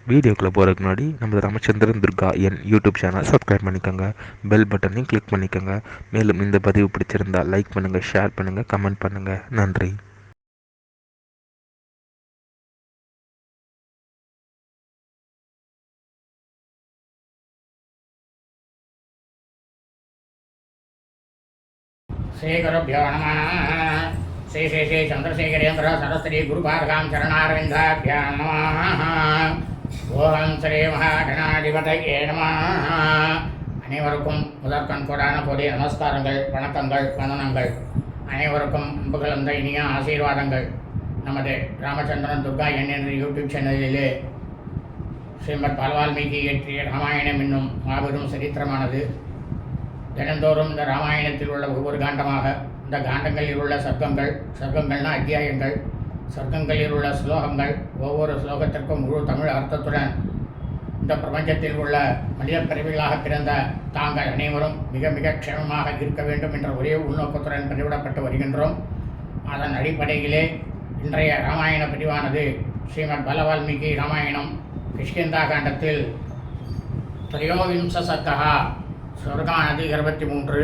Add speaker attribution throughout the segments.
Speaker 1: வீடியோக்குள்ளே போகிறதுக்கு முன்னாடி நம்ம ராமச்சந்திரன் துர்கா என் யூடியூப் சேனல் சப்ஸ்கிரைப் பண்ணிக்கோங்க, பெல் பட்டனையும் கிளிக் பண்ணிக்கோங்க. மேலும் இந்த பதிவு பிடிச்சிருந்தால் லைக் பண்ணுங்கள், ஷேர் பண்ணுங்கள், கமெண்ட் பண்ணுங்கள். நன்றி.
Speaker 2: श्रीगुरुभ्यो नमः। श्री श्री श्री चंद्रशेखरेन्द्र सरस्वती गुरुपादकां चरणारविन्दाभ्यां नमः। ஓம் ஸ்ரீ மகாகணாதிபதியே நமः. அனைவருக்கும் முதற்கண் கோடான கோடி நமஸ்காரங்கள், வணக்கங்கள், வந்தனங்கள். அனைவருக்கும் அன்பு கலந்த இனிய ஆசீர்வாதங்கள். நமது ராமச்சந்திரன் துர்கா என்ற யூடியூப் சேனலிலே ஸ்ரீமத் பால்வால்மீகி இயற்றிய ராமாயணம் என்னும் மாபெரும் சரித்திரமானது தினந்தோறும் இந்த ராமாயணத்தில் உள்ள ஒவ்வொரு காண்டமாக, இந்த காண்டங்களில் உள்ள சர்க்கங்கள்னா அத்தியாயங்கள், சர்க்கங்களில் உள்ள ஸ்லோகங்கள், ஒவ்வொரு ஸ்லோகத்திற்கும் முழு தமிழ் அர்த்தத்துடன் இந்த பிரபஞ்சத்தில் உள்ள மனித பிறவிகளாக பிறந்த தாங்கள் அனைவரும் மிக மிக க்ஷேமமாக இருக்க வேண்டும் என்ற ஒரே உள்நோக்கத்துடன் பதிவிடப்பட்டு வருகின்றோம். அதன் அடிப்படையிலே இன்றைய ராமாயண பதிவானது ஸ்ரீமத் பாலவால்மீகி ராமாயணம் கிஷ்கிந்தா காண்டத்தில் திரையோவிம்ச சர்க்கா சொர்க்கானது 23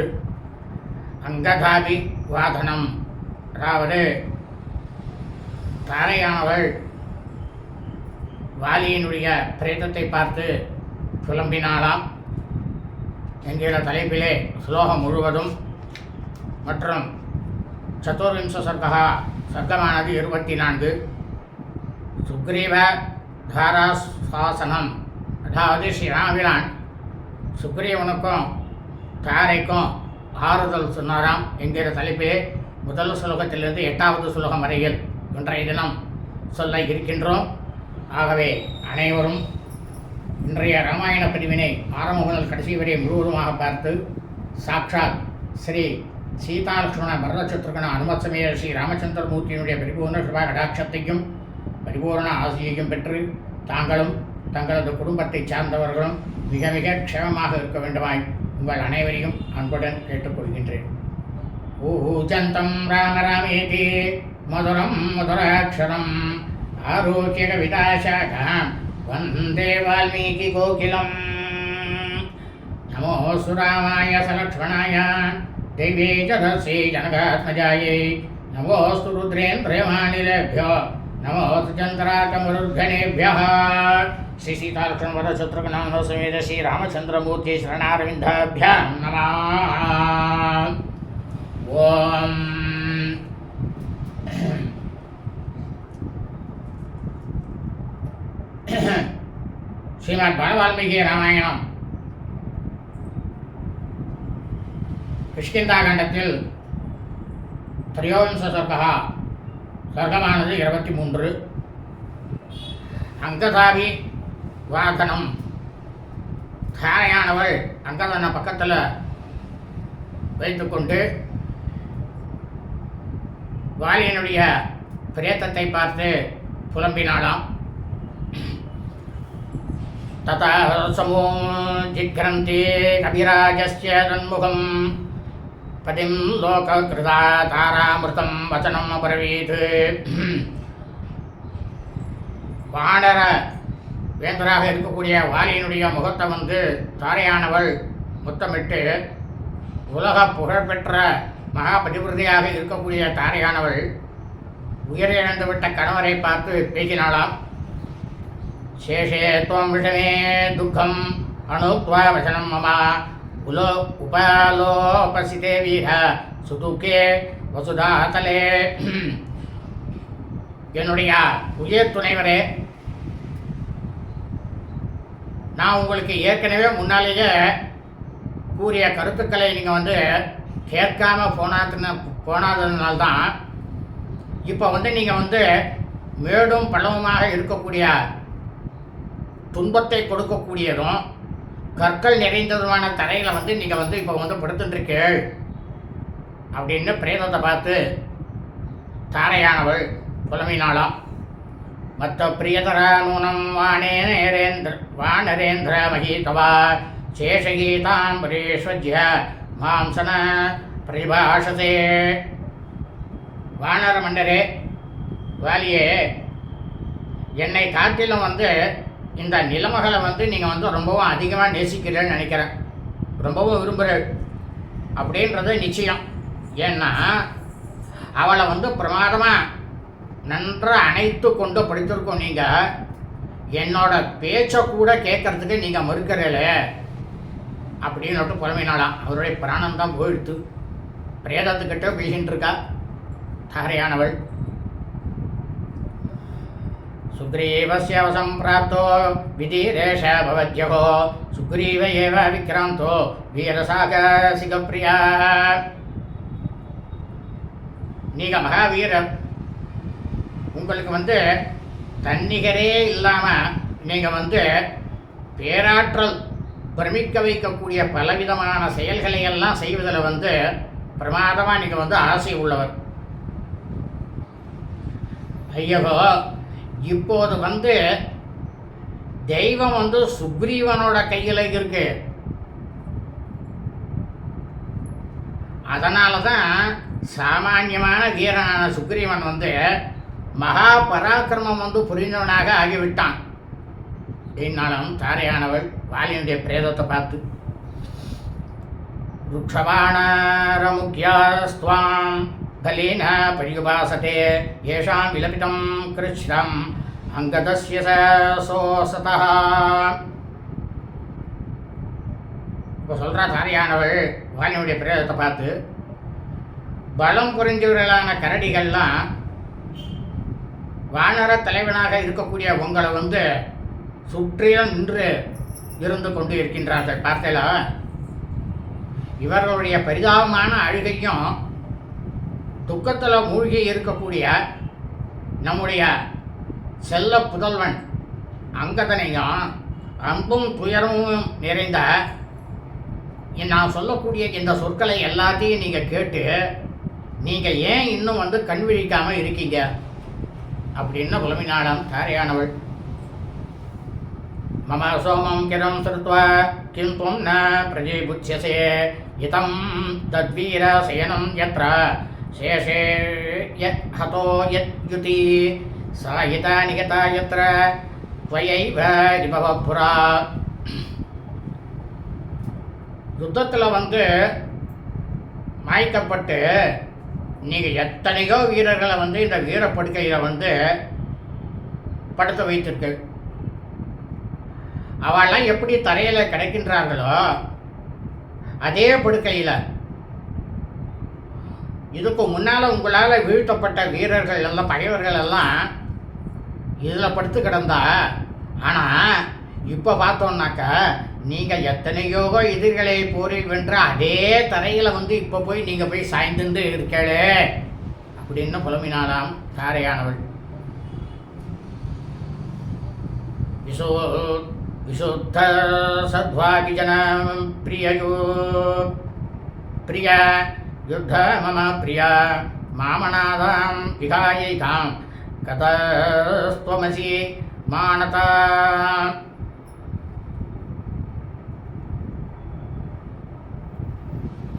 Speaker 2: அங்கதாபி வாதனம், அதாவது தாரையானவள் வாலியினுடைய பிரேதத்தை பார்த்து புலம்பினாளாம் என்கிற தலைப்பிலே ஸ்லோகம் முழுவதும் மற்றும் சதுர்விம்ச சர்க்கமானது 24 சுக்ரீவ தாராசாசனம், அதாவது ஸ்ரீராமபிரான் சுக்ரீவனுக்கும் தாரைக்கும் ஆறுதல் சொன்னாராம் என்கிற தலைப்பிலே முதல் ஸ்லோகத்திலிருந்து 8வது ஸ்லோகம் வரையில் இன்றைய தினம் சொல்ல இருக்கின்றோம். ஆகவே அனைவரும் இன்றைய ராமாயண பதிவினை ஆரம்ப முதல் கடைசி வரை முழுவதுமாக பார்த்து சாட்சாத் ஸ்ரீ சீதாலட்சுமண பரதசத்ருகண அனுமத்சமேத ஸ்ரீ ராமச்சந்திரமூர்த்தியினுடைய பரிபூர்ண சிவா கடாட்சத்தையும் பரிபூர்ண ஆசையையும் பெற்று தாங்களும் தங்களது குடும்பத்தை சார்ந்தவர்களும் மிக மிக க்ஷேமமாக இருக்க வேண்டுமாய் உங்கள் அனைவரையும் அன்புடன் கேட்டுக்கொள்கின்றேன். ஊஜந்தம் ராம ராமேதி மதுரம் மதுராட்சரம் ஆரோக்கிய கவிதாசாகாம் வந்தே வால்மீகி கோகிலம். நமோஸ்து ராமாய சலக்ஷ்மணாய தெய்வே ஜதஸ்ரீ ஜனகாத்மஜாயை நமோஸ்து ருத்ரேந்திரயமானிலேभ्यो நமோஸ்து சந்திராகமருத்கணேभ्यः. श्री सीतालक्ष्मण वरद शत्रुघ्न समेत श्री रामचंद्रमूर्ति शरणारविन्दाभ्यां नमः. ओम श्रीमद् बालवाल्मीकि रामायणம் கிஷ்கிந்தாகாண்டத்தில் திரையோவிம்ச சர்க்கமானது 23 அங்கதாபி வாதனம், தாரையானவள் அங்கதனை பக்கத்தில் வைத்துக்கொண்டு வாலியனுடைய பிரேத்தத்தை பார்த்து புலம்பினாளாம். ததா சமூஜிக்ரந்தி கபிராஜஸ்ய தன்முகம் பதிம் லோககிருதா தாராமிருதம் வச்சனம் அபரவீத். வானர வேந்தராக இருக்கக்கூடிய வாலியினுடைய முகத்தை வந்து தாரையானவள் முத்தமிட்டு, உலக புகழ்பெற்ற மகாபதிவிரதையாக இருக்கக்கூடிய தாரையானவள் உயிரிழந்துவிட்ட கணவரை பார்த்து பேசினாளாம். சேஷே துவம் விஷமே துக்கம் அணுத்வா வசனம் மமா உபாலோபசிதே வீர சுதுக்கே வசுதாதலே. என்னுடைய உயர் துணைவரே, நான் உங்களுக்கு ஏற்கனவே முன்னாலேயே கூறிய கருத்துக்களை நீங்கள் வந்து கேட்காம போனாததுனால்தான் இப்போ வந்து நீங்கள் வந்து மேடும் பள்ளவுமாக இருக்கக்கூடிய துன்பத்தை கொடுக்கக்கூடியதும் கற்கள் நிறைந்ததுமான தரையில் வந்து நீங்கள் வந்து இப்போ வந்து படுத்துட்டுருக்கீள் அப்படின்னு பிரேதத்தை பார்த்து தாரையானவள் புலமினாளாம். மத்த பிரியதரா நூனம் வானரேந்திர மகீதவா சேஷகீதாம்பரீஸ்வஜ்ய மாம்சன பிரதிபாஷசே. வானர மன்னரே, வாலியே, என்னை காட்டிலும் வந்து இந்த நிலமகளை வந்து நீங்கள் வந்து ரொம்பவும் அதிகமாக நேசிக்கிறேன்னு நினைக்கிறேன், ரொம்பவும் விரும்புகிறேன் அப்படின்றது நிச்சயம். ஏன்னா அவளை வந்து பிரமாதமாக நன்றாக அணைத்து கொண்டு படித்திருக்கோம். நீங்கள் என்னோட பேச்சை கூட கேட்கறதுக்கு நீங்கள் மறுக்கிறீங்களே அப்படின்னு புலமையினாலாம் அவருடைய பிராணம் தான் போயிடுத்து. பிரேதத்துக்கிட்ட பேசின்னு இருக்கா தாரையானவள். சுக்ரீவஸ்ய சம்பிராப்தோ விதீரேஷ பவத்யகோ சுக்ரீவ ஏவ விக்ராந்தோ வீரசாகசிகப்பிரியா. நீங்கள் மகாவீரர், உங்களுக்கு வந்து தன்னிகரே இல்லாமல் நீங்கள் வந்து பேராற்றல் பிரமிக்க வைக்கக்கூடிய பலவிதமான செயல்களை எல்லாம் செய்வதில் வந்து பிரமாதமாக நீங்கள் வந்து ஆசை உள்ளவர். ஐயோ, இப்போது வந்து தெய்வம் வந்து சுக்ரீவனோட கையில் இருக்கு. அதனால தான் சாமானியமான வீரனான சுக்ரீவன் வந்து மகா பராக்கிரமம் வந்து புரிந்தவனாக ஆகிவிட்டான் அப்படின்னாலும் தாரையானவள் வாலியுடைய பிரேதத்தை பார்த்து ருக்ஷபாணரமுக்யாஸ்துவாம் பலேன பரியுபாசதே ஏஷாம் விலபிதம் கிருஷ்ணம் அங்கதஸ்ய சோசதா. இப்போ சொல்கிறா தாரையானவள் வாலியுடைய பிரேதத்தை பார்த்து, பலம் புரிஞ்சவர்களான கரடிகள்லாம் வானர தலைவனாக இருக்கக்கூடிய உங்களை வந்து சுற்றிலும் நின்று இருந்து கொண்டு இருக்கின்றார்கள். பார்த்தீங்களா, இவர்களுடைய பரிதாபமான அழுகையும் துக்கத்தில் மூழ்கி இருக்கக்கூடிய நம்முடைய செல்ல புதல்வன் அங்கதனையும் அன்பும் துயரமும் நிறைந்த நான் சொல்லக்கூடிய இந்த சொற்களை எல்லாத்தையும் நீங்கள் கேட்டு நீங்கள் ஏன் இன்னும் வந்து கண் விழிக்காமல் இருக்கீங்க அப்படின்னு புலமினாளாம் தாரையானவள். மம சோமம் கிரம் ஸ்ருத்வா கிம் துவம் ந பிரஜீபுத்யசே இதம் தத்வீர சயனம் யத்ர சேஷே யத் ஹதோ யத் யுதி சாயிதா நிகதா யத்ர த்வயைவ ரிபவபுரா. யுத்தத்தில் வந்து மாய்க்கப்பட்டு நீங்கள் எத்தனையோ வீரர்களை வந்து இந்த வீரப்படுக்கையில் வந்து படுத்த வைத்திருக்கு. அவெல்லாம் எப்படி தரையில் கிடைக்கின்றார்களோ அதே படுக்கையில் இதுக்கு முன்னால் உங்களால் வீழ்த்தப்பட்ட வீரர்கள் எல்லாம் பகைவர்கள் எல்லாம் இதில் படுத்து கிடந்தா. ஆனால் இப்போ பார்த்தோம்னாக்கா நீங்கள் எத்தனையோ எதிர்களை போரில் வென்ற அதே தரையில் வந்து இப்போ போய் நீங்கள் போய் சாய்ந்து இருக்கே அப்படின்னு புலமினாலாம் தாரையானவள். விசுத்த சத்வாகிஜன பிரியயோ பிரியா யுத்த மம பிரியா மாமநாதாம் விகாயிகாம் கதஸ்துவமசி மானதா.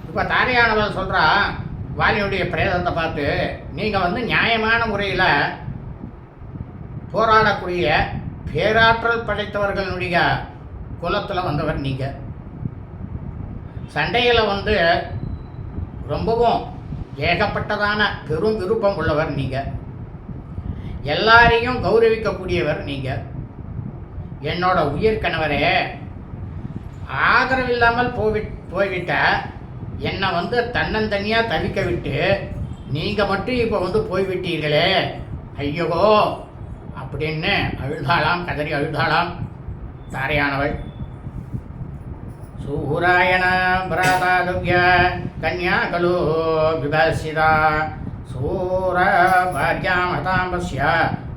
Speaker 2: இப்போ தாரையானவள் சொல்கிறா வாலியுடைய பிரேதத்தை பார்த்து, நீங்கள் வந்து நியாயமான முறையில் போராடக்கூடிய பேராற்றல் படைத்தவர்களுடைய குலத்தில் வந்தவர் நீங்கள். சண்டையில் வந்து ரொம்பவும் ஏகப்பட்டதான பெரும் விருப்பம் உள்ளவர் நீங்கள். எல்லாரையும் கௌரவிக்கக்கூடியவர் நீங்கள். என்னோட உயிர் கணவரே, ஆதரவில்லாமல் போய்விட்ட என்னை வந்து தன்னந்தனியாக தவிக்க விட்டு நீங்கள் மட்டும் இப்போ வந்து போய்விட்டீர்களே, ஐயோ அப்படின்னு அழுதாளாம், கதறி அழுதாளாம் தாரையானவள். சூராயண பிராதாகவ்ய கன்யா கலு விபாசிதா சூர பாரியாம் ஹதாம்பஸ்ய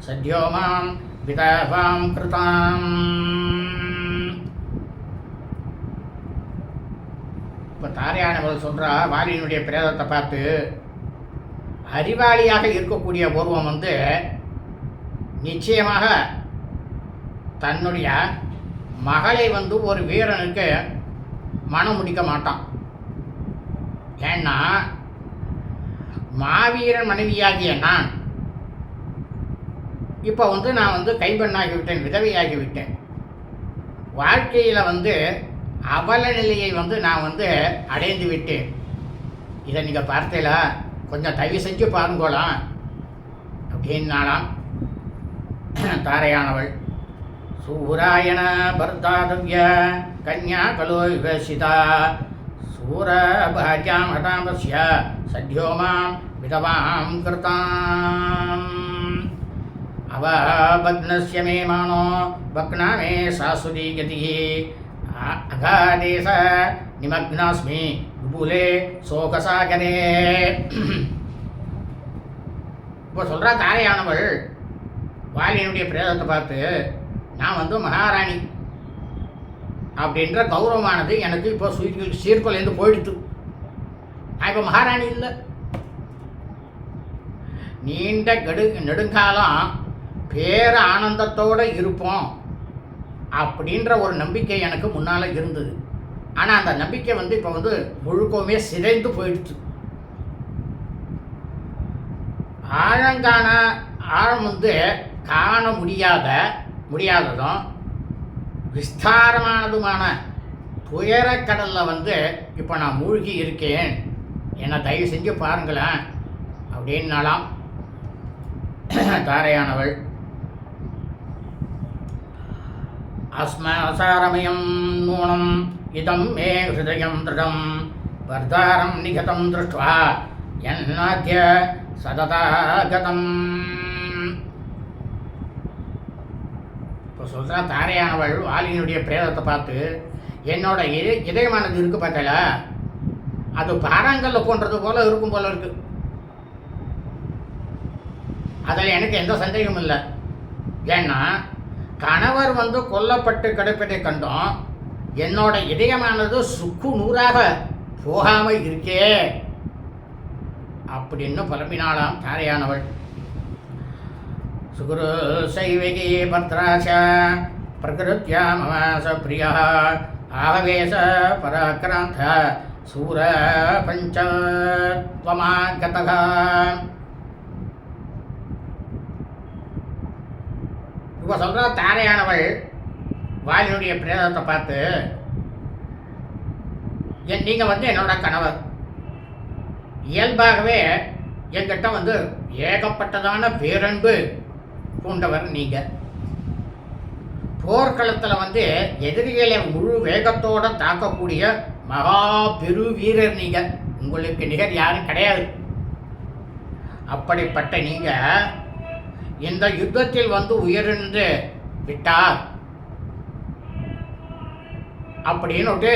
Speaker 2: சத்யோ மாம் விதாபாம் கிருதாம். இப்போ தாரையானவள் சொல்கிறா வாலியினுடைய பிரேதத்தை பார்த்து, அறிவாளியாக இருக்கக்கூடிய பூர்வம் வந்து நிச்சயமாக தன்னுடைய மகளை வந்து ஒரு வீரனுக்கு மனம் முடிக்க மாட்டான். ஏன்னா மாவீரன் மனைவியாகிய நான் இப்போ வந்து நான் வந்து கைப்பெண்ணாகிவிட்டேன், விதவையாகிவிட்டேன். வாழ்க்கையில் வந்து அவல நிலையை வந்து நான் வந்து அடைந்து விட்டேன். இதை நீங்கள் பார்த்தீங்களா? கொஞ்சம் தயவு செஞ்சு பாருங்கோலாம் அப்படின்னாலாம் தாரையானவள். சூராயண பர்தாதவ்ய கன்யா கலோ விவசிதா சூரபாஜாம் ஹதாமஸ்ய சத்யோமாம் விதவாம் கிருதாம் அவபக்னஸ்ய மே மானோ பக்னா மே சாசுதி கதிஹி அகாதேச நிமக்னாஸ்மி விபுலே சோகசாகரே. இப்போ சொல்கிறா தாரையானவள் வாலியினுடைய பிரேதத்தை பார்த்து, நான் வந்து மகாராணி அப்படின்ற கௌரவமானது எனக்கு இப்போ சீர்குலைந்து போயிடுத்து. நான் இப்போ மகாராணி இல்லை. நீண்ட நெடுங்காலம் பேர ஆனந்தத்தோடு இருப்போம் அப்படின்ற ஒரு நம்பிக்கை எனக்கு முன்னால் இருந்தது. ஆனால் அந்த நம்பிக்கை வந்து இப்போ வந்து முழுக்கவுமே சிதைந்து போயிடுச்சு. ஆழங்கான ஆழம் வந்து காண முடியாததும் விஸ்தாரமானதுமான துயரக்கடலில் வந்து இப்போ நான் மூழ்கி இருக்கேன், என்னை தயவு செஞ்சு பாருங்களேன் அப்படின்னாலாம் தாரையானவள். அஸ்மசாரமயம் நூனம் இதம் மே ஹிருதயம் திருடம் வர்தாரம் நிகதம் திருஷ்டுவா என்னாத்ய சததாகதம். இப்போ சொல்கிறா தாரையானவள் வாலியினுடைய பிரேதத்தை பார்த்து, என்னோட இதயமானது இருக்கு பார்த்தல, அது பாறாங்கல்ல போன்றது போல இருக்கும் போல இருக்கு. அதில் எனக்கு எந்த சந்தேகமும் இல்லை. ஏன்னா கணவர் வந்து கொல்லப்பட்டு கிடப்பதை கண்டோம், என்னோட இதயமானது சுக்கு நூறாக போகாமல் இருக்கே அப்படின்னு புலம்பினாளாம் தாரையானவள். சுகுரு சைவகி பத்ராச பிரகிருத்யா மவாச பிரியா ஆவேச பராக்கிராந்த சூர பஞ்சத்வமாகதக. இப்போ சொல்கிற தாரையானவள் வாலினுடைய பிரேதத்தை பார்த்து, நீங்கள் வந்து என்னோட கணவர், இயல்பாகவே என்கிட்ட வந்து ஏகப்பட்டதான பேரன்பு பூண்டவர் நீங்கள். போர்க்களத்தில் வந்து எதிரிகளை முழு வேகத்தோடு தாக்கக்கூடிய மகா பெரு வீரர் நீங்கள். உங்களுக்கு நிகர் யாரும் கிடையாது. அப்படிப்பட்ட நீங்கள் இந்த யுத்தத்தில் வந்து உயர்ந்து விட்டார் அப்படின்னுட்டு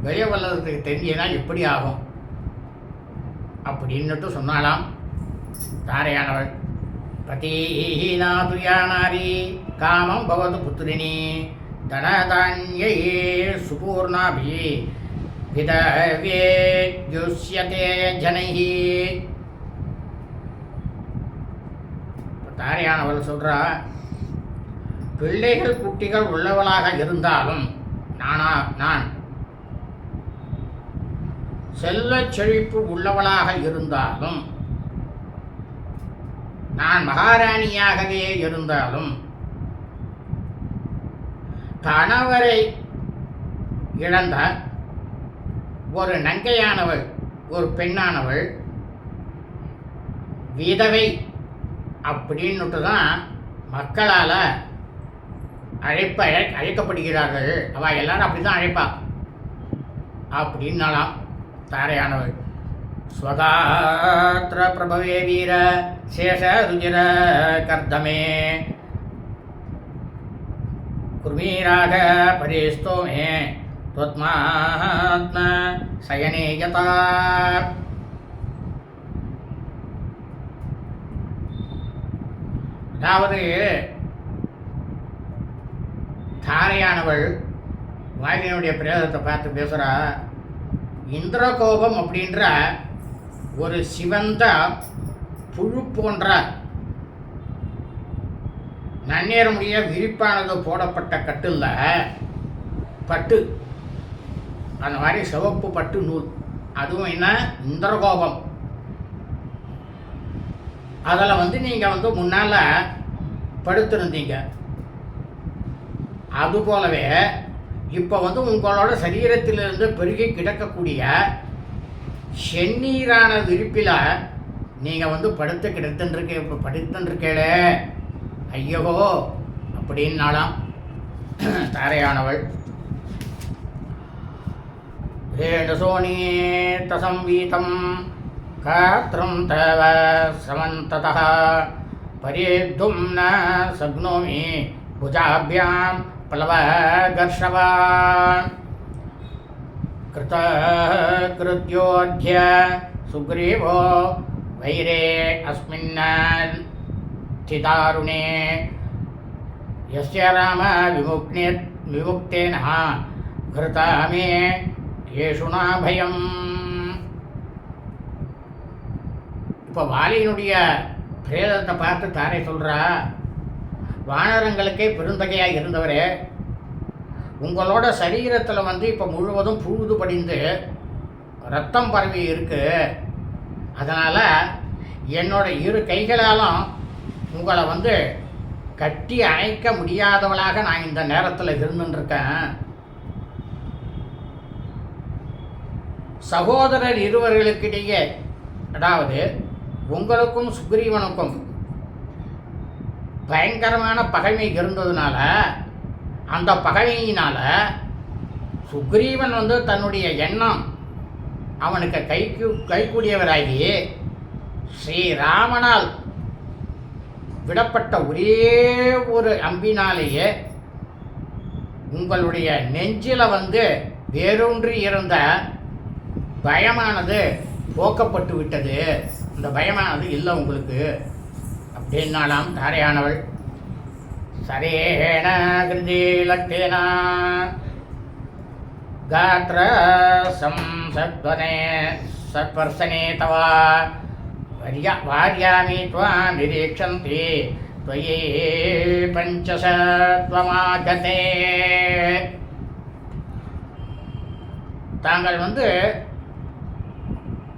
Speaker 2: வெளியே வல்லதுக்கு தெரிஞ்சதுன்னா எப்படி ஆகும் அப்படின்னுட்டு சொன்னாலாம் தாரையானவள். பதீனாதுயானாரி காமம் பவது புத்திரினி தனதான்யை சுபூர்ணாபி விதவேத்யுஷ்யதே ஜனைஹி. தாரையானவள் சொல்கிறா, பிள்ளைகள் குட்டிகள் உள்ளவளாக இருந்தாலும் நான் செல்வ செழிப்பு உள்ளவளாக இருந்தாலும், நான் மகாராணியாகவே இருந்தாலும், கணவரை இழந்த ஒரு நங்கையானவள், ஒரு பெண்ணானவள் விதவை அப்படின்னுட்டு தான் மக்களால் அழைக்கப்படுகிறார்கள். அவள் எல்லாரும் அப்படி தான் அழைப்பா அப்படின்னாலாம் தாரையானவள். ஸ்வகாத்திர பிரபவே வீர சேஷ ருஜிர கர்தமே குர்மீராக பரிஸ்தோமே त्वत्मात्म சயனே யதா. அதாவது தாரையானவள் வாலியினுடைய பிரேதத்தை பார்த்து பேசுகிறா. இந்திரகோபம் அப்படின்ற ஒரு சிவந்த புழு போன்ற நன்னேரமுடைய விரிப்பானது போடப்பட்ட கட்டில் பட்டு, அந்த மாதிரி சிவப்பு பட்டு நூல், அதுவும் என்ன இந்திரகோபம். அதில் வந்து நீங்கள் வந்து முன்னால் படுத்திருந்தீங்க. அதுபோலவே இப்போ வந்து உங்களோட சரீரத்திலிருந்து பெருகி கிடக்கக்கூடிய செந்நீரான விரிப்பில் நீங்கள் வந்து படுத்துருக்கே ஐயோ அப்படின்னாலாம் தாரையானவள். சோனீதசம்வீதம் காத்திரம் தவ சமந்ததः பரேத்தும் ந சக்னோமி புஜாபியாம் प्लवगर्षवान् कृतकृत्योऽद्य सुग्रीवो वैरे अस्मिन् स्थितारुणे यस्य राम विमुक्तेन घृता मे येषुना भयम्. இப்போ வாலியினுடைய பிரேதத்தை பார்த்து தாரை சொல்கிறா, வானரங்களுக்கே பெருந்தகையாக இருந்தவரே, உங்களோட சரீரத்தில் வந்து இப்போ முழுவதும் புழுது படிந்து ரத்தம் பரவி இருக்கு. அதனால் என்னோட இரு கைகளாலும் உங்களை வந்து கட்டி அணைக்க முடியாதவளாக நான் இந்த நேரத்தில் இருந்துருக்கேன். சகோதரர் இருவர்களுக்கிடையே, அதாவது உங்களுக்கும் சுக்ரீவனுக்கும் பயங்கரமான பகைமை இருந்ததுனால, அந்த பகைமையினால் சுக்ரீவன் வந்து தன்னுடைய எண்ணம் அவனுக்கு கைக்கூடியவராகி ஸ்ரீராமனால் விடப்பட்ட ஒரே ஒரு அம்பினாலேயே உங்களுடைய நெஞ்சில் வந்து வேரூன்றி இருந்த பயமானது போக்கப்பட்டு விட்டது. இந்த பயமானது இல்லை உங்களுக்கு அப்படின்னாலாம் தாரையானவள். சரேண கிருதிலக்தேன காத்ர சம்சத்வனே சத்வர்சனே தவ வார்யாமி த்வாம் நிரீக்ஷந்தி त्वयि பஞ்சசத்வமாகதே. தாங்கள் வந்து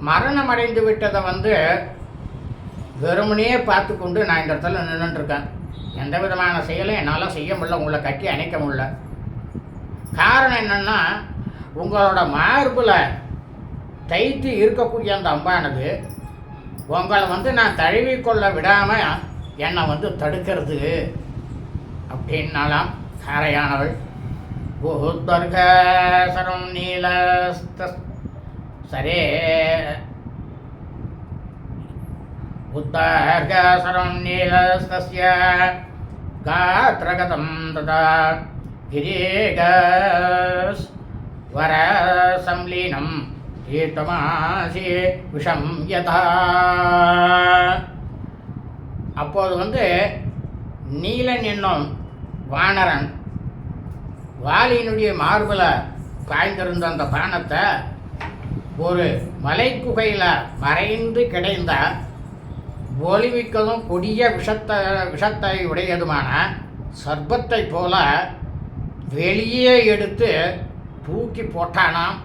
Speaker 2: மரணம் அடைந்து விட்டதை வந்து வெறுமனே பார்த்து கொண்டு நான் இந்த இடத்துல நின்றுட்டுருக்கேன். எந்த விதமான செயலும் என்னால் செய்ய முடியல, உங்களை கட்டி அணைக்க முடியல. காரணம் என்னென்னா, உங்களோட மார்பில் தைத்து இருக்கக்கூடிய அந்த அம்பானது உங்களை வந்து நான் தழுவிக்கொள்ள விடாமல் என்னை வந்து தடுக்கிறது அப்படின்னாலாம் காரையானவள். பூத்வர்கசரம் நீலஸ்த சரே உத்தர்கசரம் நீலஸ்தஸ்ய காத்ரகதம் ததா கிரீகஸ் வர சம்லீனம் தீர்த்தமாசி விஷம் யதா. அப்போது வந்து நீலன் என்னும் வானரன் வாலியினுடைய மார்பில் காய்ந்திருந்த அந்த பானத்தை ஒரு மலை குகையில் மறைந்து கிடைந்த ஒளிவிக்கதும் கொடிய விஷத்தை உடையதுமான சர்ப்பத்தை போல வெளியே எடுத்து தூக்கி போட்டானாம்.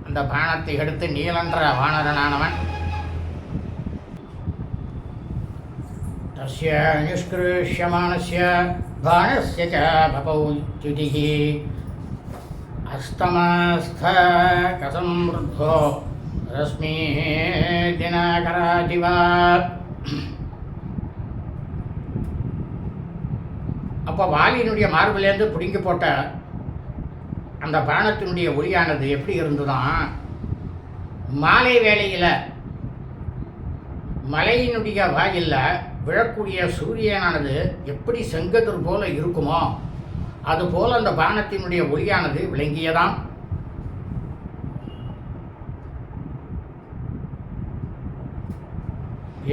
Speaker 2: அந்த பானத்தை எடுத்து நீலன்ற வானரனானவன் தஸ்ய நிஷ்கிருஷ்யமானஸ்ய பாணஸ்ய ச பபௌ த்யுதிः அஸ்தமஸ்த கசம்ருத்தோ ரஸ்மி தினகராதிவா. அப்போ வாலியினுடைய மார்பிலேருந்து பிடுங்கி போட்ட அந்த பானத்தினுடைய ஒளியானது எப்படி இருந்துதான், மாலை வேளையில் மலையினுடைய வாயில்ல விழக்கூடிய சூரியனானது எப்படி செங்கதிர் போல இருக்குமோ அதுபோல் அந்த பானத்தினுடைய ஒளியானது விளங்கியதாம்.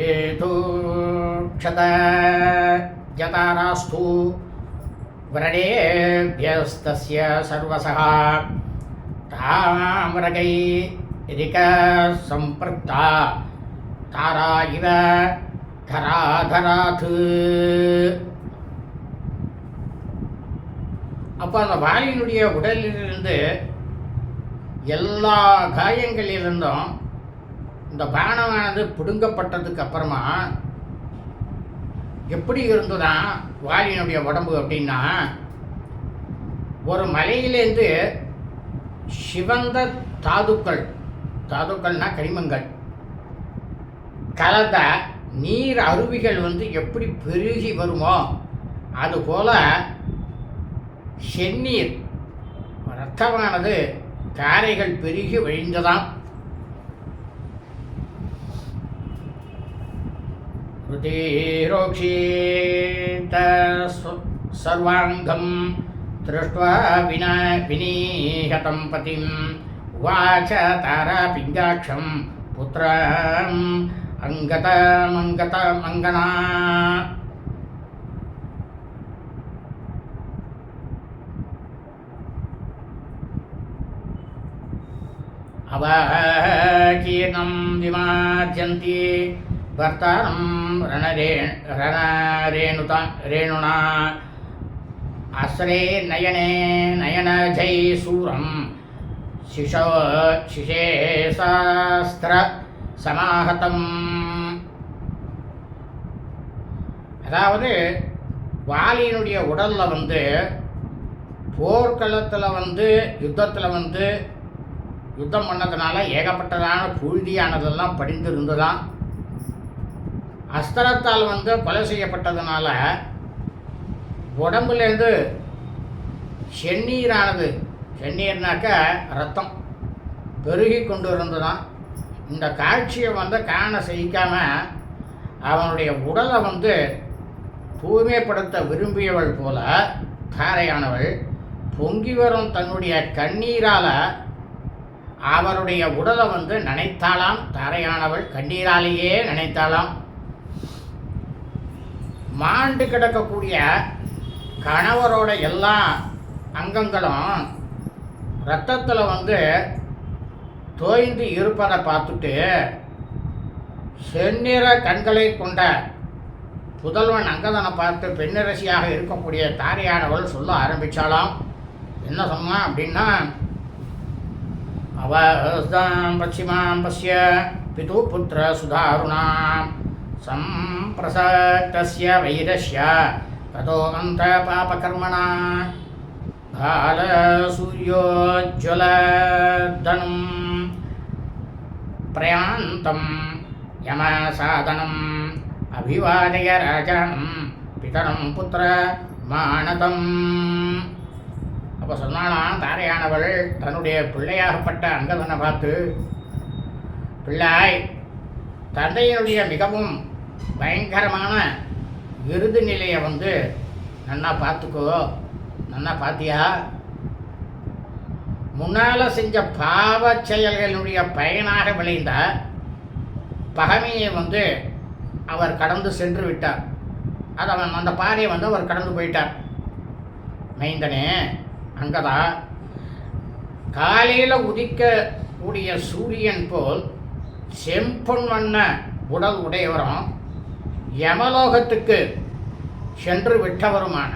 Speaker 2: ஏதோ க்ஷத ஜதாராஸ்து व्रणेभ्यस्तस्य सर्वसः ताम्रगैरिकसम्पृक्ता तारा इव धराधरात्. அப்போ அந்த வாலியினுடைய உடலிலிருந்து எல்லா காயங்களிலிருந்தும் இந்த பானமானது பிடுங்கப்பட்டதுக்கு அப்புறமா எப்படி இருந்துதான் வாலியினுடைய உடம்பு அப்படின்னா, ஒரு மலையிலேருந்து சிவந்த தாதுக்கள்னா கனிமங்கள் கலந்த நீர் அருவிகள் எப்படி பெருகி வருமோ அதுபோல செந்நீர் இரத்தமானது தாரைகள் பெருகி வழிந்ததாம். ருதிரோக்ஷீத சர்வாங்கம் திருஷ்ட்வா வினீஹதம் பதிம் உவாச தாரா பிங்காட்சம் புத்திரம் அங்கனா. அவகீர்ணம் விமார்ஜந்தி பர்த்தாரம் ரேணுனா அஸ்ரே நயனே நயனஜை சூரம் சிஷேசாஸ்திர சமாஹதம். அதாவது வாலியினுடைய உடலில் போர்க்களத்தில் யுத்தத்தில் யுத்தம் பண்ணதுனால ஏகப்பட்டதான புழுதியானதெல்லாம் படிந்து இருந்ததாம். அஸ்திரத்தால் கொலை செய்யப்பட்டதுனால உடம்புலேருந்து செந்நீர்னாக்க ரத்தம் பெருகி கொண்டு இருந்ததாம். இந்த காட்சியை காண சகிக்காமல் அவனுடைய உடலை தூய்மைப்படுத்த விரும்பியவள் போல தாரையானவள் பொங்கி வரும் தன்னுடைய கண்ணீரால் அவருடைய உடலை நினைத்தாளாம். தாரையானவள் கண்ணீராலேயே நினைத்தாளாம். மாண்டு கிடக்கக்கூடிய கணவரோட எல்லா அங்கங்களும் இரத்தத்தில் தோய்ந்து இருப்பதை பார்த்துட்டு செந்நிற கண்களை கொண்ட புதல்வன் அங்கதனை பார்த்து பெண்ணரசியாக இருக்கக்கூடிய தாரையானவள் சொல்ல ஆரம்பித்தாளாம். என்ன சொன்னான் அப்படின்னா, அவஸ்தாம் பச்சிமாம் பசிய பிது புத்திர சுதாருணாம் சம்பிரசக்தஸ்ய வைரஸ்ய ததோ அந்த பாபகர்மணா பால சூரியோஜ்வலதனம் பிரயாந்தம் யமசாதனம் அபிவாதய ராஜானம் பிதரம் புத்திர மானதம். அப்போ சொன்னாலாம் தாரையானவள் தன்னுடைய பிள்ளையாகப்பட்ட அங்கதனை பார்த்து, பிள்ளாய், தந்தையினுடைய மிகவும் பயங்கரமான விருது நிலையை நன்னா பார்த்துக்கோ. நன்னா பார்த்தியா? முன்னால் செஞ்ச பாவ செயல்களுடைய பயனாக விளைந்த பகைமையை அவர் கடந்து சென்று விட்டார். அது அந்த பாறையை அவர் கடந்து போயிட்டார். மைந்தனே அங்கதா, காலையில் உதிக்கக்கூடிய சூரியன் போல் செம்பொன் வண்ண உடல் உடையவரும் யமலோகத்துக்கு சென்று விட்டவருமான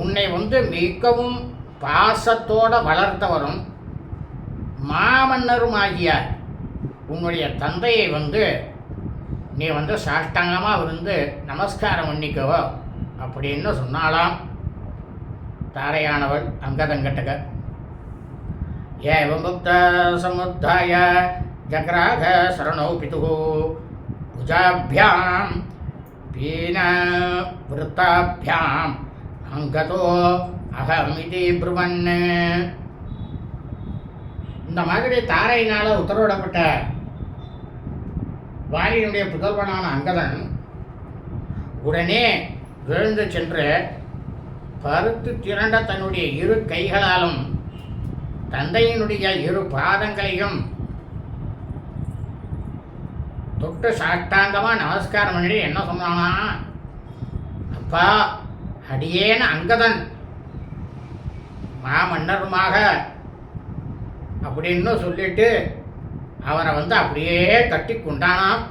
Speaker 2: உன்னை மிகவும் பாசத்தோடு வளர்த்தவரும் மாமன்னருமாகிய உன்னுடைய தந்தையை நீ சாஷ்டாங்கமாக நமஸ்காரம் பண்ணிக்கவோ அப்படின்னு சொன்னாலாம் தாரையானவள் அங்கதங்கட்டக. ஏவம் முக்த சமுத்தாய ஜக்ராக சரணோ பிதுகு புஜாபியாம் பீன விருத்தாபியாம் அங்கதோ அகமிதி புருவன். இந்த மாதிரி தாரையினால் உத்தரவிடப்பட்ட வாலியினுடைய புதல்வனான அங்கதன் உடனே விழுந்து சென்று பருத்து திரண்ட தன்னுடைய இரு கைகளாலும் தந்தையினுடைய இரு பாதங்களையும் தொட்டு சாஷ்டாங்கமாக நமஸ்காரம் பண்ணிட்டு என்ன சொன்னானா, அப்பா, அடியேன அங்கதன் மாமன்னருமாக அப்படின்னு சொல்லிட்டு அவரை அப்படியே கட்டி கொண்டானாம்.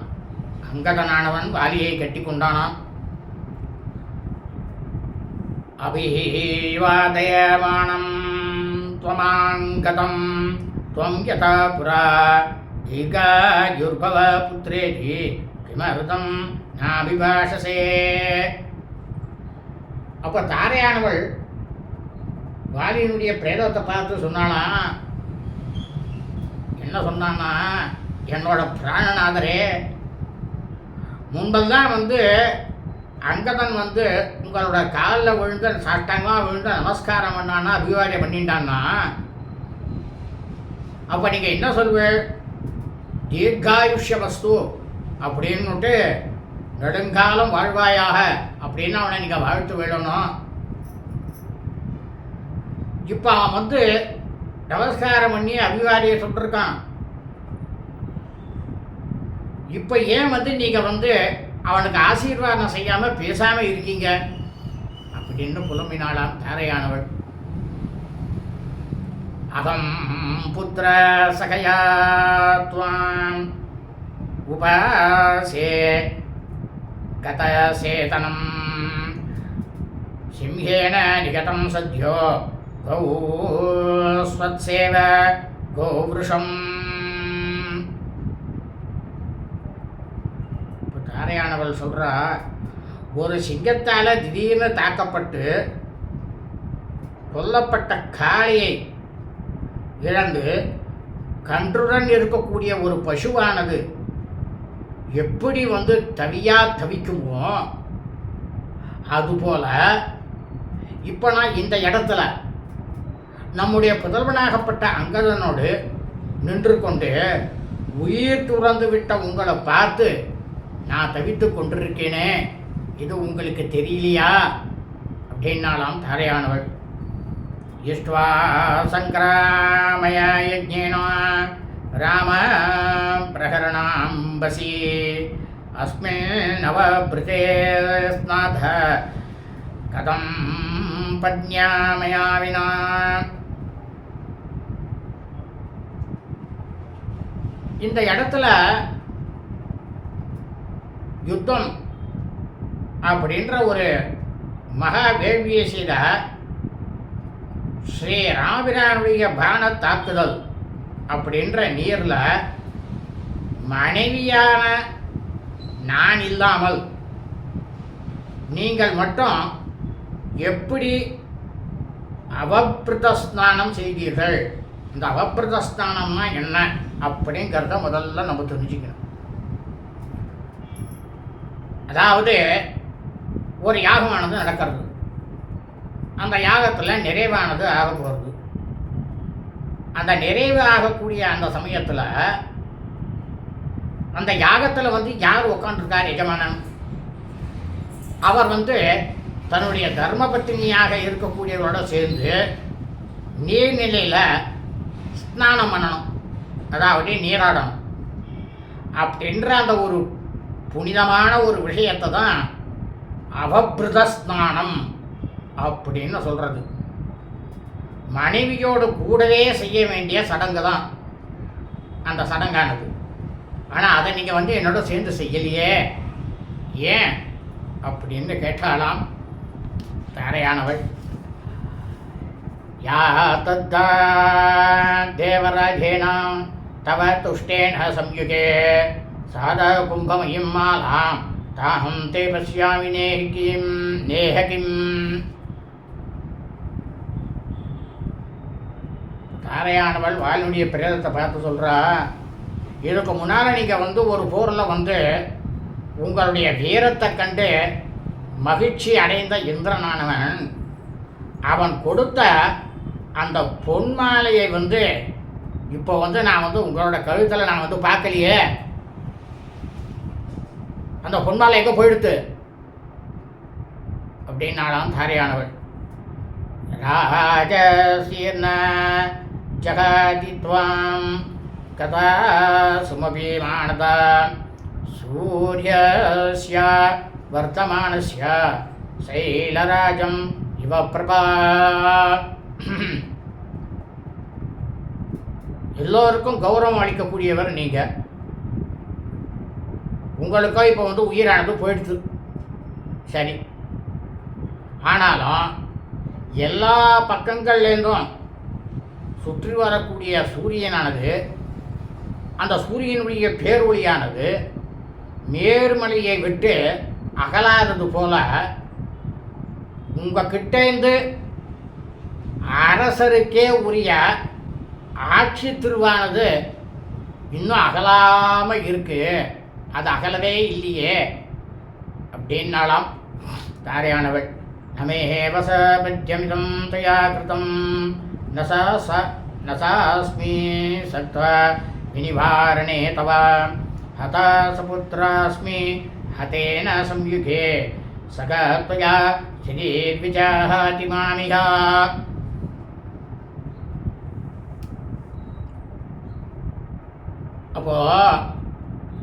Speaker 2: அங்கதனானவன் வாலியை கட்டி கொண்டானாம். அபிவாதயமானம் த்வமாங்கதம் த்வம் யதா புரா தீர்காயுர்பவ புத்ரேதி கிமருதம் நாபிபாஷசே. அப்போ தாரையானவள் வாலியினுடைய பிரேதத்தை பார்த்து சொன்னானா, என்ன சொன்னான்னா, என்னோட பிராணநாதரே, முன்பெல்லாம் அங்கதன் உங்களோட காலில் விழுந்து சாஷ்டாங்கமாக விழுந்து நமஸ்காரம் பண்ணான்னா, அபிவாரியம் பண்ணிட்டான்னா, அப்போ நீங்கள் என்ன சொல்வேள்? தீர்காயுஷ்ய வஸ்து அப்படின்னுட்டு நெடுங்காலம் வாழ்வாயாக அப்படின்னு அவனை நீங்கள் வாழ்த்து விடணும். இப்போ அவன் நமஸ்காரம் பண்ணி அபிவாரியை சொல்லிருக்கான். இப்போ ஏன் நீங்கள் அவனுக்கு ஆசீர்வாதம் செய்யாமல் பேசாமல் இருக்கீங்க அப்படின்னு புலம்பினாளாம் தாரையானவள். அகம் புத்திர சகயா த்வாம் உபாசே கதசேதனம் சிம்ஹேன நிகதம் சத்யோ கௌஸ்வத்சேவ கோவ்ருஷம். இப்போ தாரையானவள் சொல்கிறா, ஒரு சிங்கத்தால் திடீர்னு தாக்கப்பட்டு கொல்லப்பட்ட காளையை இழந்து கன்றுடன் இருக்கக்கூடிய ஒரு பசுவானது எப்படி தவிக்குமோ அதுபோல இப்போ நான் இந்த இடத்துல நம்முடைய புதல்வனாகப்பட்ட அங்கதனோடு நின்று கொண்டு உயிர் துறந்து விட்ட உங்களை பார்த்து நான் தவித்து கொண்டிருக்கேனே, இது உங்களுக்கு தெரியலையா அப்படின்னாலாம் தாரையானவள். இஷ்ட்வா சங்கிராமய யஜ்ஞேன ராம பிரகரணாம்பசி அஸ்மின் நவபிருதே ஸ்நாத கதம் பத்ஞாமயா வினா. இந்த இடத்துல யுத்தம் அப்படின்ற ஒரு மகா வேள்வியை செய்த ஸ்ரீ ராமபிரானுடைய பான தாக்குதல் அப்படின்ற நீரில் மனைவியான நான் இல்லாமல் நீங்கள் மட்டும் எப்படி அவப்பிரத ஸ்நானம் செய்தீர்கள்? இந்த அவப்பிரத ஸ்நானம்னா என்ன அப்படிங்கிறத முதல்ல நம்ம தெரிஞ்சுக்கணும். அதாவது ஒரு யாகமானது நடக்கிறது, அந்த யாகத்தில் நிறைவானது ஆக போகிறது. அந்த நிறைவு ஆகக்கூடிய அந்த சமயத்தில் அந்த யாகத்தில் யார் உட்காந்துருக்கார்? எஜமானன். அவர் தன்னுடைய தர்மபத்தினியாக இருக்கக்கூடியவரோட சேர்ந்து நீர்நிலையில் ஸ்நானம் பண்ணணும், அதாவது நீராடணும். அப்படின்ற அந்த ஒரு புனிதமான ஒரு விஷயத்தை தான் அவபிருத ஸ்நானம் அப்படின்னு சொல்கிறது. மனைவியோடு கூடவே செய்ய வேண்டிய சடங்கு தான் அந்த சடங்கானது. ஆனால் அதை நீங்கள் என்னோட சேர்ந்து செய்யலையே, ஏன் அப்படின்னு கேட்டாலாம் தாரையானவள். யா தத்தா தேவராஜேனாம் தவ துஷ்டேன சம்யுகே சாத கும்பமயம் மாலாம் தாஹம் தே பசியாமி நேஹகிம். தாரையானவள் வாலினுடைய பிரேதத்தை பார்த்து சொல்கிறா, இதுக்கு முன்னால் நீங்கள் ஒரு போரில் உங்களுடைய வீரத்தை கண்டு மகிழ்ச்சி அடைந்த இந்திரனானவன் அவன் கொடுத்த அந்த பொன்மாலையை இப்போ நான் உங்களோட கழுத்தில் நான் பார்க்கலையே, அந்த பொன்மாலை எங்கே போயிடுத்து அப்படின்னாலாம் தாரையானவள். ராஜசீர்ண ஜகாதித்வாம் கதா சுமபீமானத சூரியஸ்ய வர்த்தமானஸ்ய சைலராஜம் இவ பிரபா. எல்லோருக்கும் கௌரவம் அளிக்கக்கூடியவர் நீங்கள். உங்களுக்கோ இப்போ உயிரானது போயிடுது, சரி. ஆனாலும் எல்லா பக்கங்கள்லேருந்தும் சுற்றி வரக்கூடிய சூரியனானது, அந்த சூரியனுடைய பேரொளியானது மேர்மலையை விட்டு அகலாதது போல உங்கள் கிட்டேருந்து அரசருக்கே உரிய ஆட்சி திருவானது இன்னும் அகலாமல் இருக்கு, அது அகலவே இல்லையே அப்படின்னாலாம் தாரையானவள். நமேவச பத்யமிதம் தயா கிருதம் நசாஸ்மி சத்வ விநிவாரணே தவ ஹதா சபுத்ராஸ்மி ஹதேன சம்யுகே சகத்வயா ஸ்ரீர்விஜாஹாதி மாமிகா. அப்போ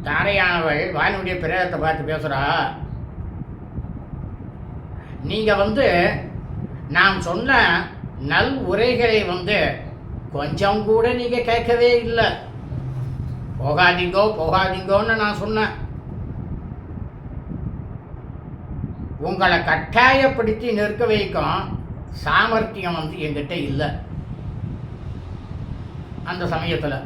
Speaker 2: தாரையானவள் வாலினுடைய பிரேதத்தை பார்த்து பேசுகிறா, நீங்கள் நான் சொன்ன நல் உரைகளை கொஞ்சம் கூட நீங்கள் கேட்கவே இல்லை. போகாதீங்கோ போகாதீங்கோன்னு நான் சொன்னேன். உங்களை கட்டாயப்படுத்தி நிற்க வைக்கும் சாமர்த்தியம் என்கிட்ட இல்லை. அந்த சமயத்தில்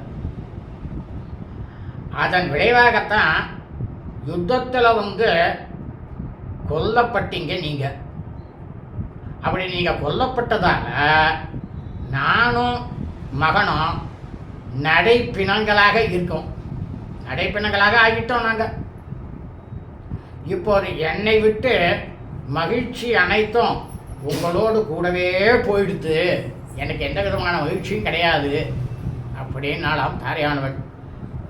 Speaker 2: அதன் விளைவாகத்தான் யுத்தத்தில் கொல்லப்பட்டீங்க நீங்கள். அப்படி நீங்கள் கொல்லப்பட்டதால் நானும் மகனும் நடைப்பிணங்களாக இருக்கோம். நடைப்பிணங்களாக ஆகிட்டோம் நாங்கள். இப்போது என்னை விட்டு மகிழ்ச்சி அனைத்தும் உங்களோடு கூடவே போயிடுத்து. எனக்கு எந்த விதமான மகிழ்ச்சியும் கிடையாது அப்படின்னாலாம் தாரையானவள்.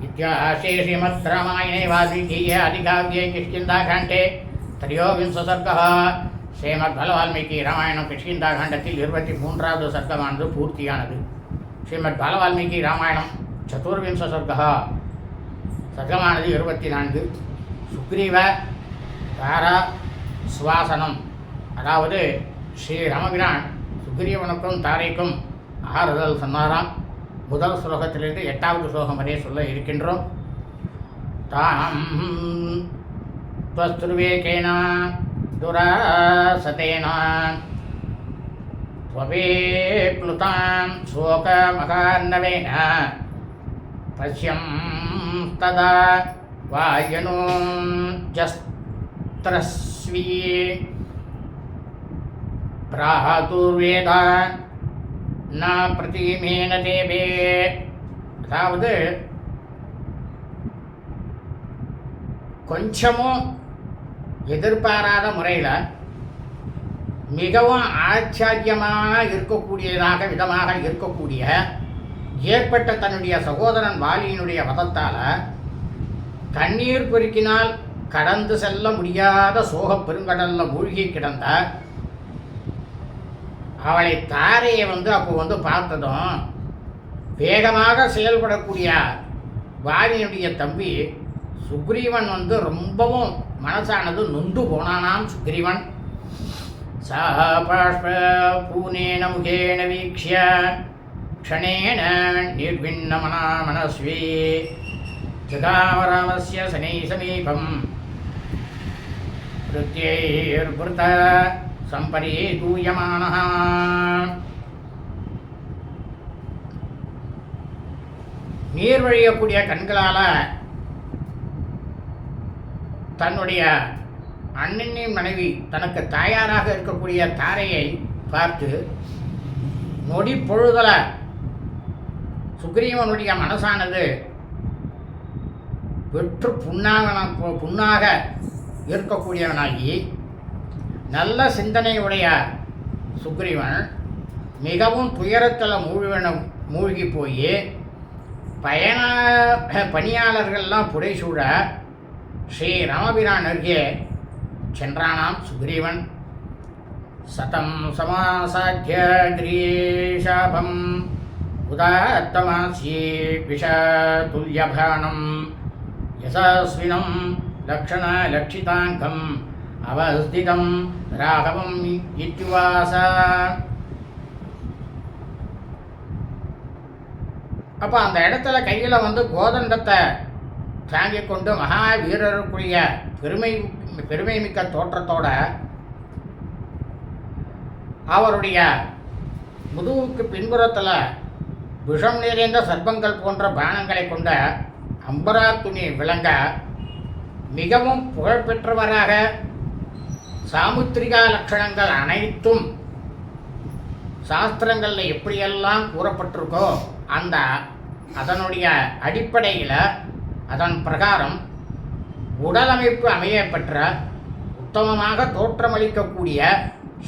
Speaker 2: இத்தியாசே ஸ்ரீமத் ராமாயணே வால்மீகியே அதிகாவ்யே கிஷ்கிந்தாகாண்டே த்ரயோவிம்ச சர்க்கः. ஸ்ரீமத் பாலவால்மீகி ராமாயணம் கிஷ்கிந்தாகாண்டத்தில் 23வது சர்க்கமானது பூர்த்தியானது. ஸ்ரீமத் பாலவால்மீகி ராமாயணம் சதுர்விம்ச சர்க்கः சர்க்கமானது 24. சுக்ரீவ தாரா சுவாசனம், அதாவது ஸ்ரீ ராமபிரான் சுக்ரீவனுக்கும் தாரைக்கும் ஆறுதல் சொன்னாராம். முதல் ஸ்லோகத்திலிருந்து 8வது ஸ்லோகம் வரை சொல்ல இருக்கின்றோம். தாம் துவஸ்துர்வேகேன துராசதேன ஸ்வவேப்ளுதாம் சோகமகார்ணவேன பஷ்யம் ததா வாயனோம் ஜஸ்த்ரஸ்வி பிராதுர்வேதா ந பிரதிமேன தேவே. அதாவது கொஞ்சமும் எதிர்பாராத முறையில் மிகவும் ஆச்சரியமாக இருக்கக்கூடியதாக விதமாக இருக்கக்கூடிய ஏற்பட்ட தன்னுடைய சகோதரன் வாலியினுடைய வதத்தால் கண்ணீர் பெருக்கினால் கடந்து செல்ல முடியாத சோக பெருங்கடலில் மூழ்கி கிடந்த அவளை தாரையை அப்போ பார்த்ததும் வேகமாக செயல்படக்கூடிய வாலியினுடைய தம்பி சுக்ரீவன் ரொம்பவும் மனசானது நொந்து போனானாம். சுக்ரீவன் சா பாஷ்ப பூனேன முகேன வீக்ஷ்ய க்ஷணேன நிர்விண்ணமனா மனஸ்வி ஜகாமராமஸ்ய சனை சமீபம் பிரத்யைர்புர்த சம்பரீதூயமானः. நீர் வழியக்கூடிய கண்களால் தன்னுடைய அண்ணனின் மனைவி தனக்கு தாயாராக இருக்கக்கூடிய தாரையை பார்த்து நொடி பொழுதல சுக்ரீவனுடைய மனசானது வெற்று புண்ணாக இருக்கக்கூடியவனாகி நல்ல சிந்தனையுடைய சுக்ரீவன் மிகவும் துயரத்தில் மூழ்கி போய் பணியாளர்கள்லாம் புடைசூழ ஸ்ரீ ராமபிரான் அருகே சென்றானாம் சுக்ரீவன். சதம் சமாசாத்திய கிரீஷாபம் உதாத்தமாசி விஷதுல்யபானம் யசஸ்வினம் லக்ஷண லக்ஷிதாங்கம் அவஸ்திதம் ராகவம் இத்யுவாச. அப்போ அந்த இடத்துல கையில் கோதண்டத்தை தாங்கிக் கொண்டு மகாவீரருக்குரிய பெருமை மிக்க தோற்றத்தோட அவருடைய முதுகுக்கு பின்புறத்தில் விஷம் நிறைந்த சர்ப்பங்கள் போன்ற பானங்களை கொண்ட அம்பரா துணி விளங்க மிகவும் புகழ்பெற்றவராக சாமுத்திரிகா லட்சணங்கள் அனைத்தும் சாஸ்திரங்களில் எப்படியெல்லாம் கூறப்பட்டிருக்கோ அதனுடைய அடிப்படையில் அதன் பிரகாரம் உடலமைப்பு அமைய பெற்ற உத்தமமாக தோற்றமளிக்கக்கூடிய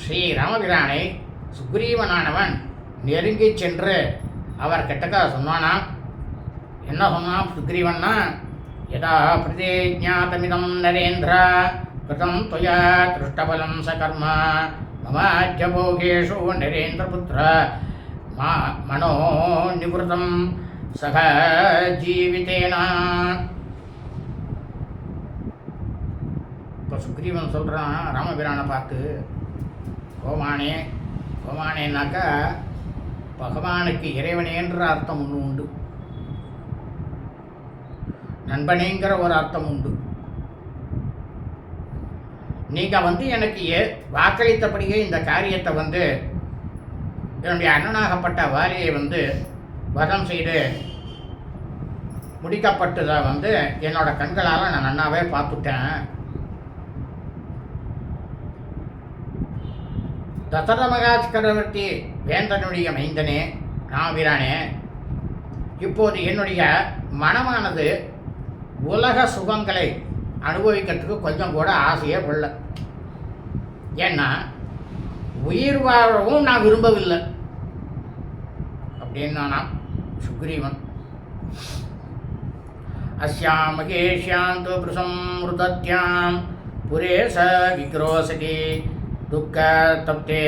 Speaker 2: ஸ்ரீராமபிரானை சுக்ரீவனானவன் நெருங்கி சென்று அவர் கிட்டக்க சொன்னானா. என்ன சொன்னான் சுக்ரீவன்னா, யதா பிரதிஜாதமிதம் நரேந்திர கிருதம் துவயா திருஷ்டபலம் சகர்ம மமாஜ்யபோகேஷு நரேந்திரபுத்திர மனோ நிவృతం சக ஜீவிதேனா. இப்போ சுக்ரீவன் சொல்கிறான் ராமபிரானை பார்த்து, கோமானே கோமானேனாக்கா பகவானுக்கு இறைவனேன்ற அர்த்தம் ஒன்று உண்டு, நண்பனேங்கிற ஒரு அர்த்தம் உண்டு. நீங்கள் எனக்கு வாக்களித்தபடியே இந்த காரியத்தை என்னுடைய அண்ணனாகப்பட்ட வாலியை வதம் செய்து முடிக்கப்பட்டதை என்னோட கண்களால் நான் நன்னாவே பார்த்துட்டேன். தசரத மகாசக்கரவர்த்தி வேந்தனுடைய மைந்தனே ராமபிரானே, இப்போது என்னுடைய மனமானது உலக சுகங்களை அனுபவிக்கிறதுக்கு கொஞ்சம் கூட ஆசையே படல. ஏன்னா உயிர் வாழவும் நான் விரும்பவில்லை அப்படின்னா சுக்ரீவன். அஸ்யாம் மகேஷ்யாந்து பிரசம்ருதத்யாம் புரே ச விக்ரோசதி துக்க தப்தே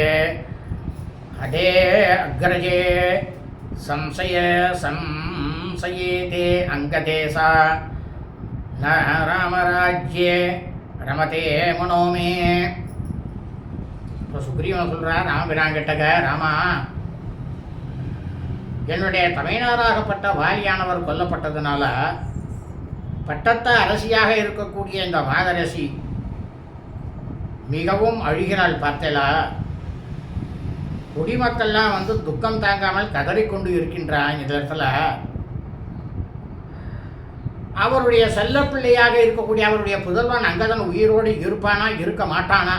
Speaker 2: ஹடே அக்ரஜே சம்சயேதே அங்கதேசா ந ராமராஜ்யே ரமதே மனோமே. இப்போ சுக்ரீவன் சொல்கிறார் ராமபிரான் கிட்டக்க, ராமா, என்னுடைய தமையனாராகப்பட்ட வாலியானவர் கொல்லப்பட்டதுனால பட்டத்த அரசியாக இருக்கக்கூடிய இந்த மாதரசி மிகவும் அழுகிறாள் பார்த்தலா. குடிமக்கள்லாம் துக்கம் தாங்காமல் கதறிக்கொண்டு இருக்கின்றான். இந்த இடத்துல அவருடைய செல்லப்பிள்ளையாக இருக்கக்கூடிய அவருடைய புதல்வன் அங்கதன் உயிரோடு இருப்பானா இருக்க மாட்டானா?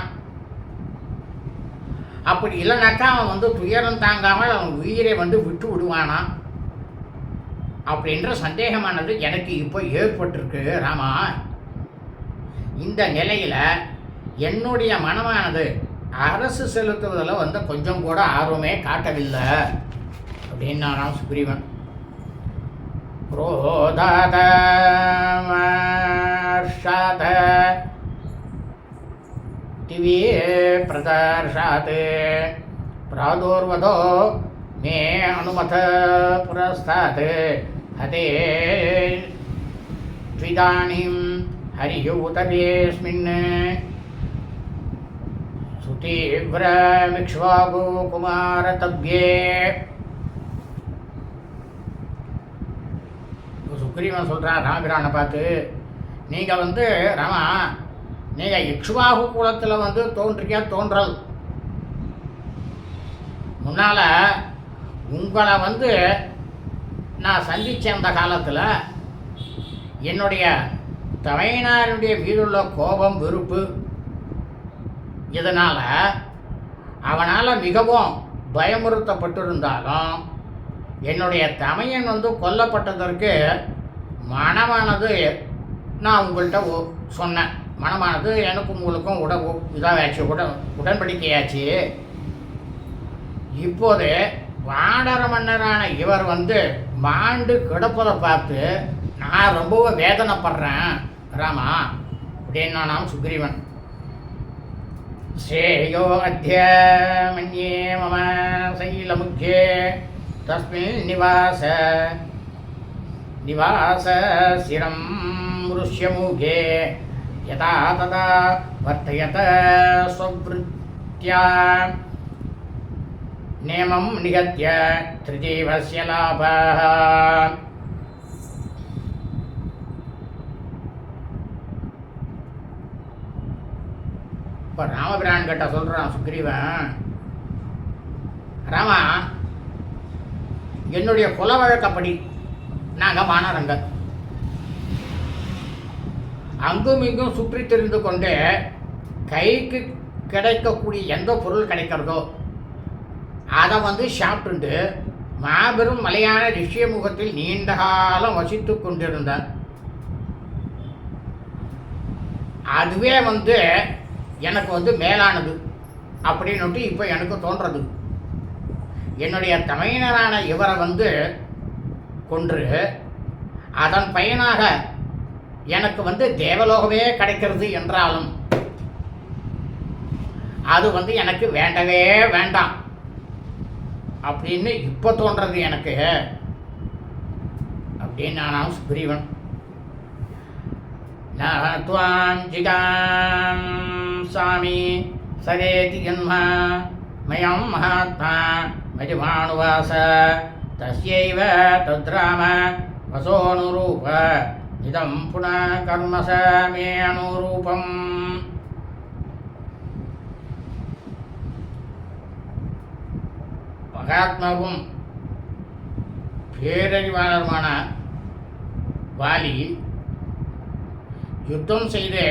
Speaker 2: அப்படி இல்லைனாக்கா அவன் துயரம் தாங்காமல் அவன் உயிரை விட்டு விடுவானா அப்படின்ற சந்தேகமானது எனக்கு இப்போ ஏற்பட்டிருக்கு ராமா. இந்த நிலையில் என்னுடைய மனமானது அரசு செலுத்துவதில் கொஞ்சம் கூட ஆர்வமே காட்டவில்லை அப்படின்னா சுக்ரீவன். क्रोधात वर्षात दिवे प्रदर्शात् प्रादुर्वधो मे अनुमथ पुरस्तात् हते त्विदानीं हरियूतपेऽस्मिन् सुतीव्रमिक्ष्वाकु कुमारतव्ये. சுக்ரீவன் சொல்கிறார் ராமபிரானை பார்த்து, நீங்கள் ராமா, நீங்கள் இக்ஷ்வாகு குலத்தில் தோன்றியா தோன்றல். முன்னால் உங்களை நான் சந்தித்த அந்த காலத்தில் என்னுடைய தமையனாருடைய மீதுள்ள கோபம் வெறுப்பு இதனால் அவனால் மிகவும் பயமுறுத்தப்பட்டிருந்தாலும் என்னுடைய தமையன் கொல்லப்பட்டதற்கு மனமானது நான் உங்கள்கிட்ட சொன்னேன். மனமானது எனக்கும் உங்களுக்கும் இதாச்சு, உடன்படிக்கையாச்சு. இப்போது வானர மன்னரான இவர் மாண்டு கிடப்பதை பார்த்து நான் ரொம்பவும் வேதனைப்படுறேன் ராமா அப்படின்னா நாம் சுக்ரீவன். ஸ்ரேயோ அத்திய மன்யே மம சைலமுக்கியே தஸ்மின் நிவாச சிரம் ருஷ்யமுகே யதா ததா வர்த்தயத ஸ்வவ்ருத்யா நேமம் நிகத்ய த்ரிஜீவஸ்ய லாபः. இப்போ ராமபிரான் கிட்ட சொல்கிறான் சுக்ரீவன், ராமா, என்னுடைய குல வழக்கப்படி நாங்கள் வானரங்க அங்கும் இங்கும் சுற்றி தெரிந்து கொண்டு கைக்கு கிடைக்கக்கூடிய எந்த பொருள் கிடைக்கிறதோ அதை வந்து சாப்பிட்டுட்டு மாபெரும் மலையான ரிஷியமுகத்தில் நீண்ட காலம் வசித்து கொண்டிருந்தார். அதுவே வந்து எனக்கு வந்து மேலானது அப்படின்னுட்டு இப்போ எனக்கு தோன்றது. என்னுடைய தமையனரான இவரை வந்து கொன்று அதன் பயனாக எனக்கு வந்து தேவலோகமே கிடைக்கிறது என்றாலும் அது வந்து எனக்கு வேண்டவே வேண்டாம் அப்படின்னு இப்போ தோன்றது எனக்கு அப்படின்னு நானும் சுக்ரீவன். நத்வாம் ஜிகாம் சாமி சரேதி ஜன்மா மயம் மகாத்மா மஜிமானுவாச தஸ்யைவ தத்ராம வசோனுரூப இதம் புனः கர்மச மே அனுரூபம். மகாத்மாவும் பேரறிவாளருமான வாலி யுத்தம் செய்து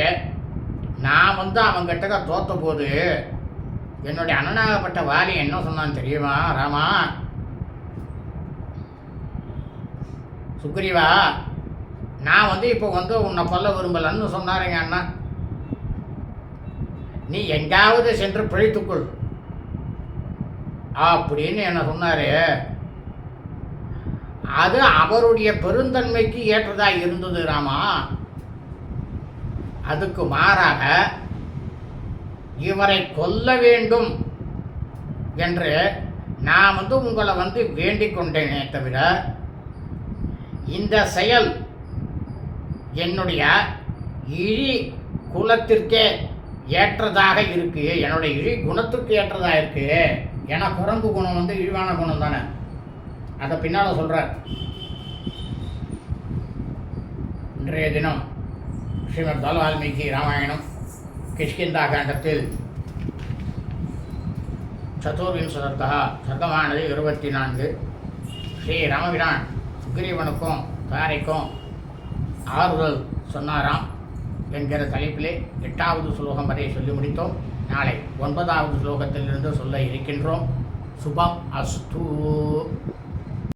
Speaker 2: நான் வந்து அவங்கிட்ட தோத்த போது என்னுடைய அண்ணனாகப்பட்ட வாலி என்ன சொன்னான்னு தெரியுமா ராமா? சுக்ரீவா, நான் வந்து இப்போ வந்து உன்னை கொல்ல விரும்பலன்னு சொன்னார் எங்கள் அண்ணா. நீ எங்காவது சென்று பிழைத்துக்கொள் அப்படின்னு என்ன சொன்னார். அது அவருடைய பெருந்தன்மைக்கு ஏற்றதாக இருந்தது ராமா. அதுக்கு மாறாக இவரை கொல்ல வேண்டும் என்று நான் வந்து உங்களை வந்து வேண்டிக் கொண்டேனே தவிர இந்த செயல் என்னுடைய இழி குலத்திற்கே ஏற்றதாக இருக்கு, என்னுடைய இழி குணத்துக்கு ஏற்றதாக இருக்கு. ஏன்னா குரங்கு குணம் வந்து இழிவான குணம் தானே, அதை பின்னால் சொல்கிறார். இன்றைய தினம் ஸ்ரீமத் வால்மீகி ராமாயணம் கிஷ்கிந்தா காண்டத்தில் சதுர்விம்சதா சர்க்கமானது 24. ஸ்ரீ ராமபிரான் சுக்ரீவனுக்கும் தாரைக்கும் ஆறுதல் சொன்னாராம் என்கிற தலைப்பிலே 8வது ஸ்லோகம் வரை சொல்லி முடித்தோம். நாளை 9வது ஸ்லோகத்திலிருந்து சொல்ல இருக்கின்றோம். சுபம் அஸ்து.